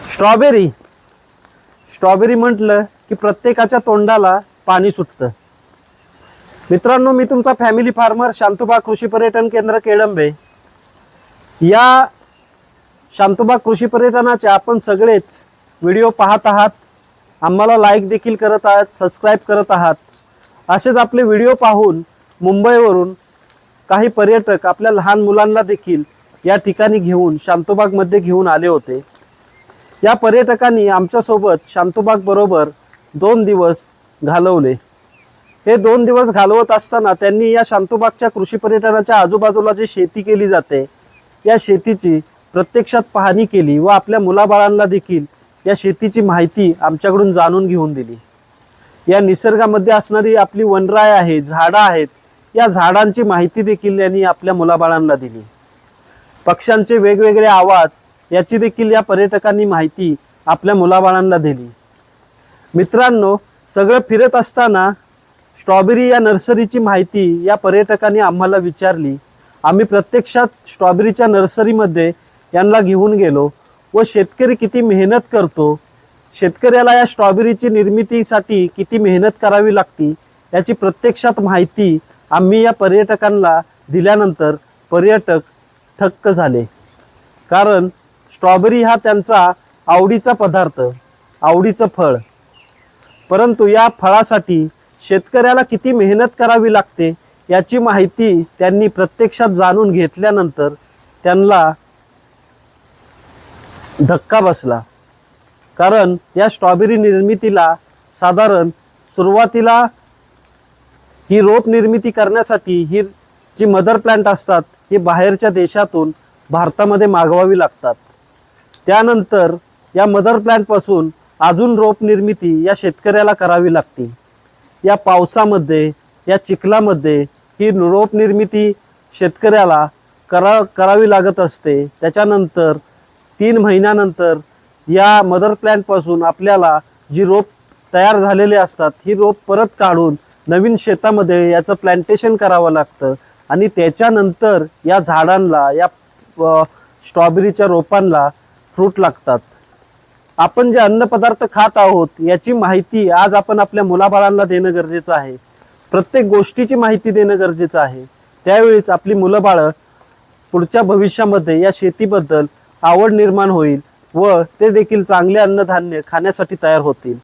Strawberry strawberry म्हटलं की प्रत्येकाच्या तोंडाला पाणी सुटतं। मित्रांनो, मी तुमचा फॅमिली फार्मर शांतुबाग कृषी पर्यटन केंद्र केळंबे। या शांतुबाग कृषी पर्यटनाचे आपण सगळेच व्हिडिओ पाहत आहात, आम्हाला लाईक देखील करत आहात, सबस्क्राईब करत आहात। असेच आपले व्हिडिओ पाहून मुंबईवरून काही पर्यटक आपल्या लहान मुलांना देखील या ठिकाणी घेऊन शांतुबागमध्ये घेऊन आले होते। या पर्यटकांनी आमच्यासोबत शांतुबाग बरोबर 2 दिवस घालवले। हे 2 दिवस घालवत असताना त्यांनी या शांतुबागच्या कृषी पर्यटनाच्या आजूबाजूला जी शेती केली जाते या शेतीची प्रत्यक्षात पाहणी केली व आपल्या मुलाबाळांना देखील या शेतीची माहिती आमच्याकडून जाणून घेऊन दिली। या निसर्गामध्ये असणारी आपली वनराई आहे, झाडं आहेत, या झाडांची माहिती देखील यांनी आपल्या मुलाबाळांना दिली। पक्ष्यांचे वेगवेगळे आवाज याची देखील या पर्यटकांनी माहिती आपल्या मुलाबाळांना दिली। मित्रांनो, सगळं फिरत असताना स्ट्रॉबेरी या नर्सरीची माहिती या पर्यटकांनी आम्हाला विचारली। आम्ही प्रत्यक्षात स्ट्रॉबेरीच्या नर्सरीमध्ये यांना घेऊन गेलो व शेतकरी किती मेहनत करतो, शेतकऱ्याला या स्ट्रॉबेरीची निर्मितीसाठी किती मेहनत करावी लागते याची प्रत्यक्षात माहिती आम्ही या पर्यटकांना दिल्यानंतर पर्यटक थक्क झाले। कारण स्ट्रॉबेरी हा त्यांचा आवडीचा पदार्थ, आवडीचं फळ, परंतु या फळासाठी शेतकऱ्याला किती मेहनत करावी लागते याची माहिती त्यांनी प्रत्यक्षात जाणून घेतल्यानंतर त्यांना धक्का बसला। कारण या स्ट्रॉबेरी निर्मितीला साधारण सुरुवातीला ही रोप निर्मिती करण्यासाठी ही जी मदर प्लांट असतात ही बाहेरच्या देशातून भारतामध्ये मागवावी लागतात। त्यानंतर या मदर प्लांटपासून अजून रोप निर्मिती या शेतकऱ्याला करावी लागते। या पावसामध्ये, या चिखलामध्ये ही रोप निर्मिती शेतकऱ्याला करावी लागत असते। त्याच्यानंतर 3 महिन्यानंतर या मदर प्लांटपासून आपल्याला जी रोप तयार झालेले असतात ही रोप परत काढून नवीन शेतामध्ये याचं प्लांटेशन करावं लागतं आणि त्याच्यानंतर या झाडांना, या स्ट्रॉबेरीच्या रोपांना फ्रूट लागतात। आपण जे अन्नपदार्थ खात आहोत याची माहिती आज आपण आपल्या मुलाबाळांना देणं गरजेचं आहे। प्रत्येक गोष्टीची माहिती देणं गरजेचं आहे। त्यावेळीच आपली मुलंबाळं पुढच्या भविष्यामध्ये या शेतीबद्दल आवड निर्माण होईल व ते देखील चांगले अन्नधान्य खाण्यासाठी तयार होतील।